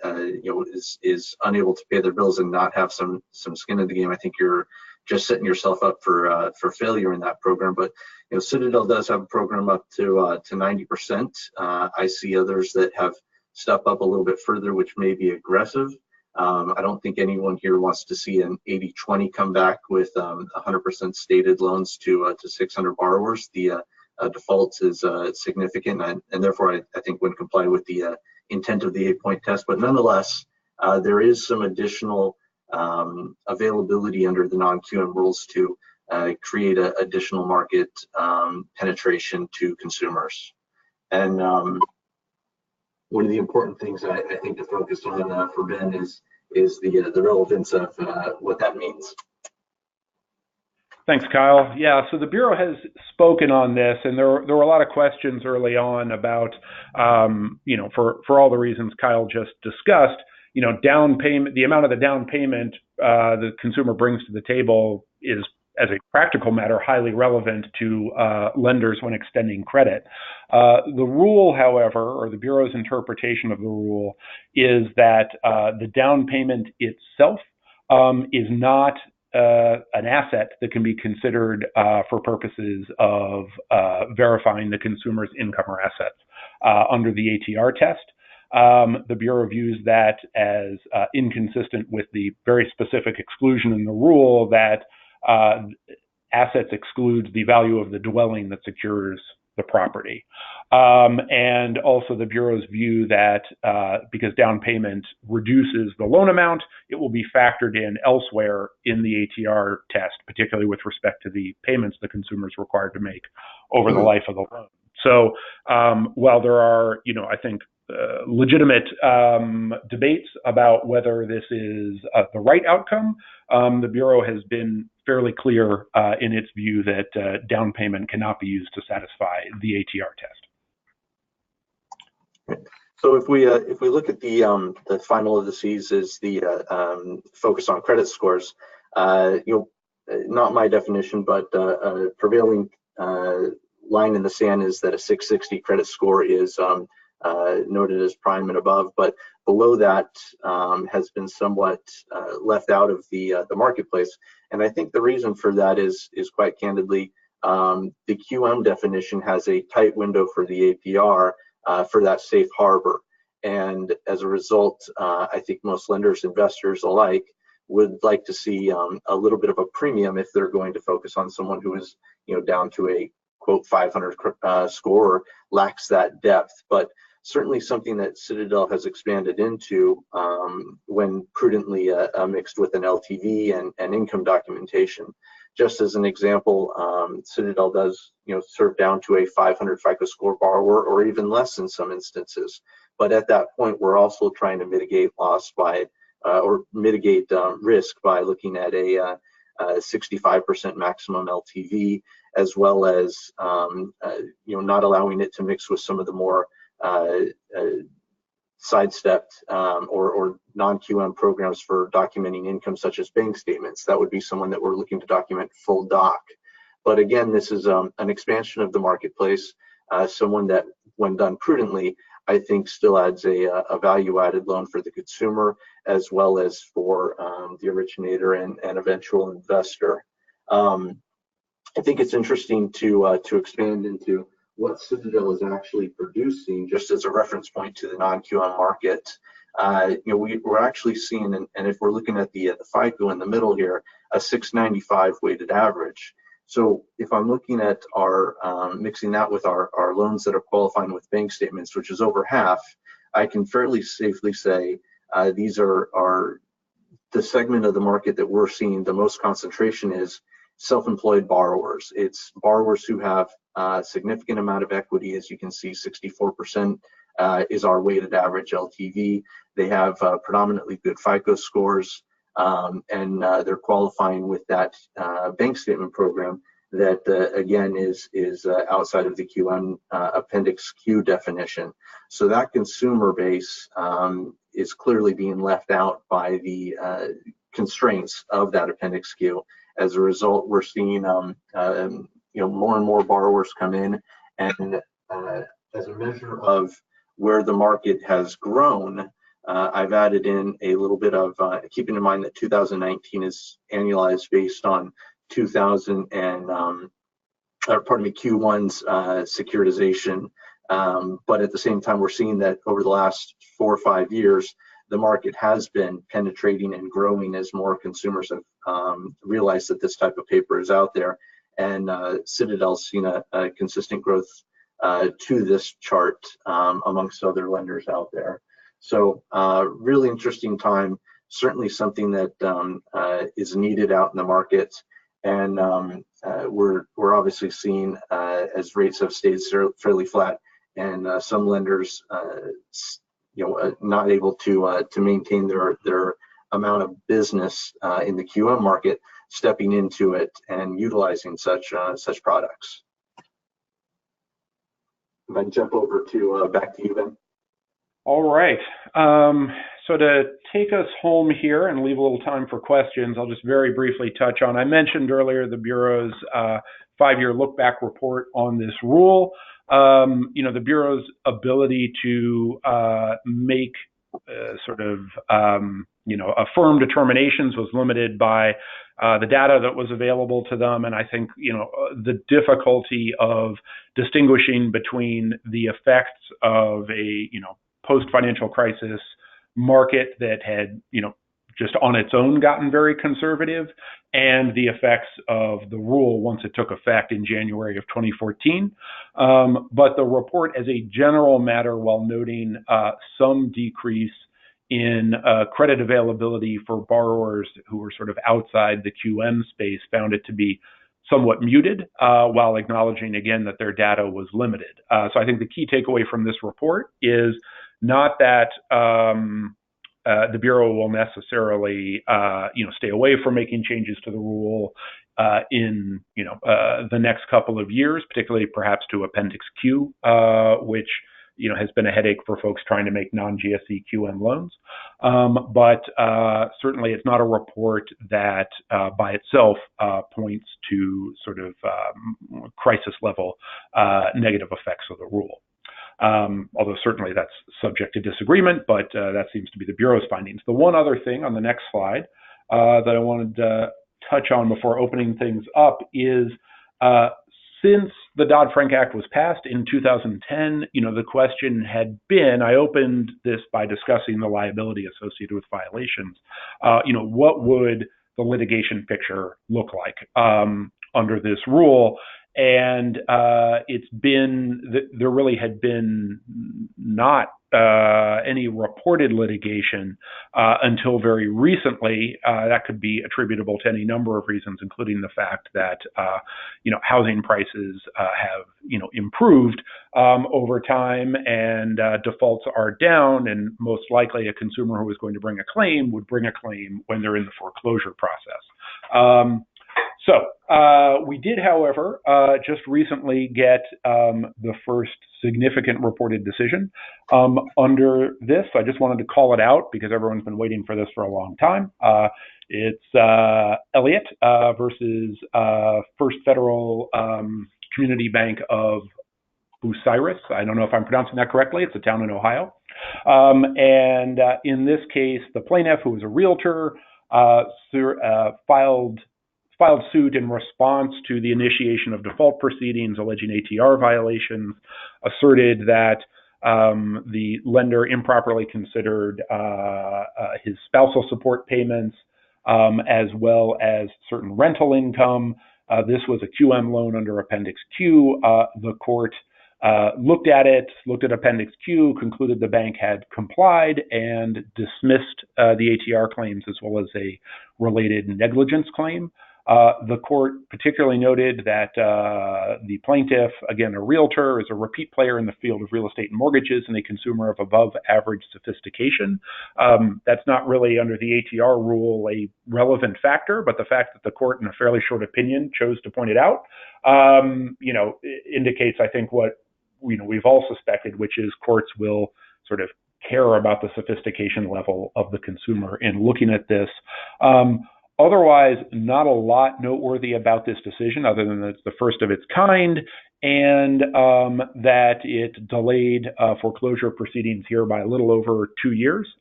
is unable to pay their bills and not have some skin in the game. I think you're just setting yourself up for failure in that program. But Citadel does have a program up to 90%. I see others that have stepped up a little bit further, which may be aggressive. I don't think anyone here wants to see an 80-20 come back with 100% stated loans to 600 borrowers. The default is significant, and therefore I think would comply with the intent of the 8-point test. But nonetheless, there is some additional availability under the non-QM rules to create additional market penetration to consumers. And one of the important things I think to focus on for Ben is the relevance of what that means. Thanks, Kyle. Yeah, so the Bureau has spoken on this, and there were a lot of questions early on about, for all the reasons Kyle just discussed, down payment, the amount of the down payment the consumer brings to the table is, as a practical matter, highly relevant to lenders when extending credit. The rule, however, or the Bureau's interpretation of the rule, is that the down payment itself is not an asset that can be considered for purposes of verifying the consumer's income or assets under the ATR test. The Bureau views that as inconsistent with the very specific exclusion in the rule that assets excludes the value of the dwelling that secures the property. And also the Bureau's view that because down payment reduces the loan amount, it will be factored in elsewhere in the ATR test, particularly with respect to the payments the consumer is required to make over the life of the loan. So while there are, I think, legitimate debates about whether this is the right outcome, the Bureau has been fairly clear in its view that down payment cannot be used to satisfy the ATR test. So if we look at the final of the C's is the focus on credit scores, not my definition, but a prevailing line in the sand is that a 660 credit score is noted as prime and above, but below that has been somewhat left out of the marketplace. And I think the reason for that is quite candidly, the QM definition has a tight window for the APR for that safe harbor. And as a result, I think most lenders, investors alike, would like to see a little bit of a premium if they're going to focus on someone who is, down to a quote 500 score or lacks that depth. But certainly something that Citadel has expanded into when prudently mixed with an LTV and income documentation. Just as an example, Citadel does serve down to a 500 FICO score borrower or even less in some instances. But at that point, we're also trying to mitigate loss by or mitigate risk by looking at a 65% maximum LTV, as well as not allowing it to mix with some of the more sidestepped or non-QM programs for documenting income, such as bank statements. That would be someone that we're looking to document full doc. But again, this is an expansion of the marketplace, someone that, when done prudently, I think still adds a value-added loan for the consumer, as well as for the originator and eventual investor. I think it's interesting to expand into what Citadel is actually producing, just as a reference point to the non-QM market. We're actually seeing, and if we're looking at the FICO in the middle here, a 695 weighted average. So if I'm looking at our mixing that with our loans that are qualifying with bank statements, which is over half, I can fairly safely say these are the segment of the market that we're seeing the most concentration is self-employed borrowers. It's borrowers who have a significant amount of equity. As you can see, 64% is our weighted average LTV. They have predominantly good FICO scores, and they're qualifying with that bank statement program that again is outside of the QM Appendix Q definition. So that consumer base is clearly being left out by the constraints of that Appendix Q. As a result, we're seeing more and more borrowers come in, and as a measure of where the market has grown, I've added in a little bit of keeping in mind that 2019 is annualized based on Q1's securitization. But at the same time, we're seeing that over the last 4 or 5 years, the market has been penetrating and growing as more consumers have realized that this type of paper is out there. And Citadel's seen a consistent growth to this chart amongst other lenders out there. So really interesting time, certainly something that is needed out in the market. And we're obviously seeing as rates have stayed fairly flat, and some lenders not able to maintain their amount of business in the QM market, stepping into it and utilizing such products. If I can jump over to back to you, Ben. All right. So to take us home here and leave a little time for questions, I'll just very briefly touch on, I mentioned earlier the Bureau's 5-year look-back report on this rule. The Bureau's ability to make firm determinations was limited by the data that was available to them. And I think, the difficulty of distinguishing between the effects of a, post-financial crisis market that had, just on its own gotten very conservative, and the effects of the rule once it took effect in January of 2014. But the report as a general matter, while noting some decrease in credit availability for borrowers who were sort of outside the QM space, found it to be somewhat muted, while acknowledging again that their data was limited. So I think the key takeaway from this report is not that the Bureau will necessarily stay away from making changes to the rule in the next couple of years, particularly perhaps to Appendix Q, which has been a headache for folks trying to make non-GSE QM loans. But certainly it's not a report that by itself points to sort of crisis level negative effects of the rule. Although certainly that's subject to disagreement, but that seems to be the Bureau's findings. The one other thing on the next slide that I wanted to touch on before opening things up is since the Dodd-Frank Act was passed in 2010, the question had been, I opened this by discussing the liability associated with violations. What would the litigation picture look like under this rule? And there really had been not any reported litigation until very recently. That could be attributable to any number of reasons, including the fact that housing prices have improved over time, and defaults are down, and most likely a consumer who is going to bring a claim would bring a claim when they're in the foreclosure process. So we did, however, just recently get the first significant reported decision under this. I just wanted to call it out because everyone's been waiting for this for a long time. It's Elliott versus First Federal Community Bank of BUCYRUS. I don't know if I'm pronouncing that correctly. It's a town in Ohio. And in this case, the plaintiff, who was a realtor, filed suit in response to the initiation of default proceedings alleging ATR violations, asserted that the lender improperly considered his spousal support payments as well as certain rental income. This was a QM loan under Appendix Q. The court looked at Appendix Q, concluded the bank had complied, and dismissed the ATR claims as well as a related negligence claim. The court particularly noted that the plaintiff, again a realtor, is a repeat player in the field of real estate and mortgages and a consumer of above average sophistication. That's not really under the ATR rule a relevant factor, but the fact that the court in a fairly short opinion chose to point it out, indicates, I think, what we've all suspected, which is courts will sort of care about the sophistication level of the consumer in looking at this. Otherwise, not a lot noteworthy about this decision, other than that it's the first of its kind, and that it delayed foreclosure proceedings here by a little over 2 years,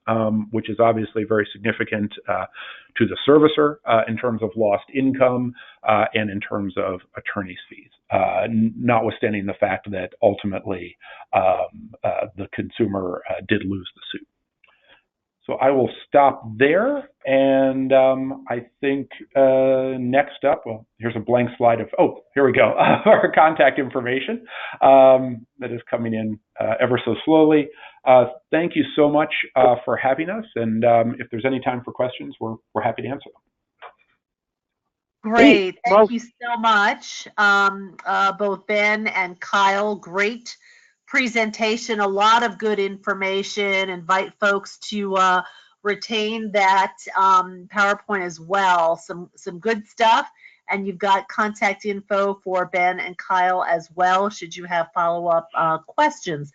which is obviously very significant to the servicer in terms of lost income and in terms of attorney's fees, notwithstanding the fact that ultimately the consumer did lose the suit. So I will stop there, and I think next up, well, here's a blank slide of, here we go, our contact information that is coming in ever so slowly. Thank you so much for having us, and if there's any time for questions, we're happy to answer them. Great, thank you so much, both Ben and Kyle. Great presentation, a lot of good information. Invite folks to retain that PowerPoint as well. Some good stuff, and you've got contact info for Ben and Kyle as well should you have follow-up questions.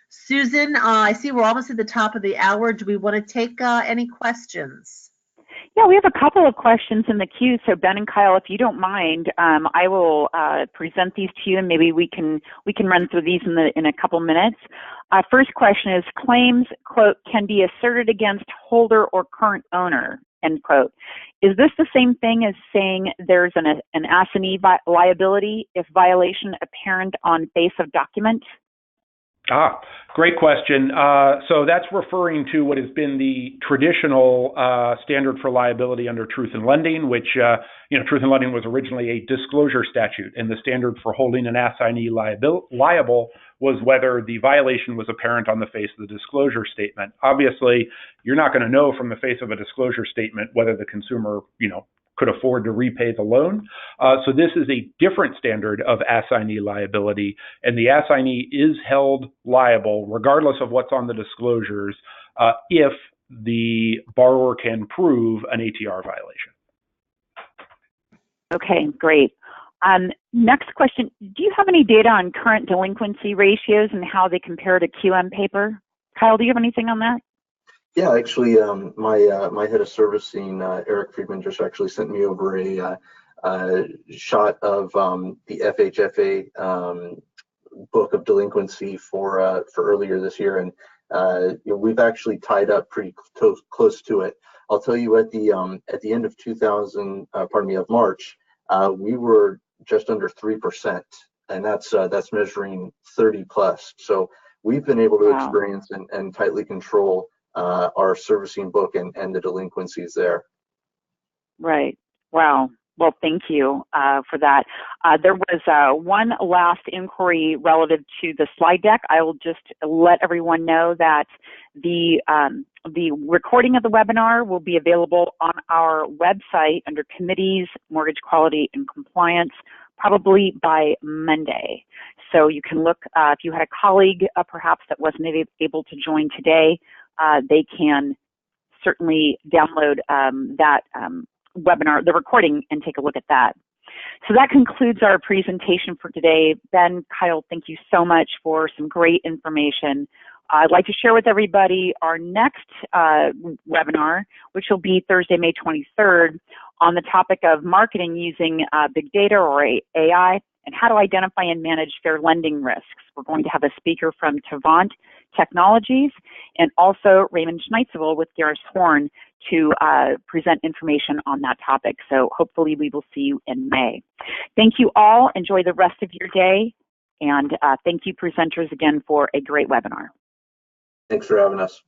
Susan, I see we're almost at the top of the hour. Do we want to take any questions? Yeah, we have a couple of questions in the queue. So Ben and Kyle, if you don't mind, I will present these to you, and maybe we can run through these in a couple minutes. First question is, claims, quote, can be asserted against holder or current owner, end quote. Is this the same thing as saying there's an assignee liability if violation apparent on face of document? Great question. So that's referring to what has been the traditional standard for liability under Truth in Lending, which, Truth in Lending was originally a disclosure statute, and the standard for holding an assignee liable was whether the violation was apparent on the face of the disclosure statement. Obviously, you're not going to know from the face of a disclosure statement whether the consumer, could afford to repay the loan. So this is a different standard of assignee liability, and the assignee is held liable regardless of what's on the disclosures if the borrower can prove an ATR violation. Okay, great. Next question, do you have any data on current delinquency ratios and how they compare to QM paper? Kyle, do you have anything on that? Yeah, actually, my head of servicing, Eric Friedman, just actually sent me over a shot of the FHFA book of delinquency for earlier this year, and we've actually tied up pretty close to it. I'll tell you, at the end of March, we were just under 3%, and that's measuring 30 plus. So we've been able to experience and tightly control our servicing book and the delinquencies there. Right. Wow. Well, thank you for that. There was one last inquiry relative to the slide deck. I will just let everyone know that the recording of the webinar will be available on our website under Committees, Mortgage Quality and Compliance, probably by Monday. So you can look, if you had a colleague perhaps that wasn't able to join today, they can certainly download that webinar, the recording, and take a look at that. So that concludes our presentation for today. Ben, Kyle, thank you so much for some great information. I'd like to share with everybody our next webinar, which will be Thursday, May 23rd, on the topic of marketing using big data or AI, and how to identify and manage fair lending risks. We're going to have a speaker from Tavant Technologies and also Raymond Schneitzel with Garris Horn to present information on that topic. So hopefully we will see you in May. Thank you all. Enjoy the rest of your day. And thank you presenters again for a great webinar. Thanks for having us.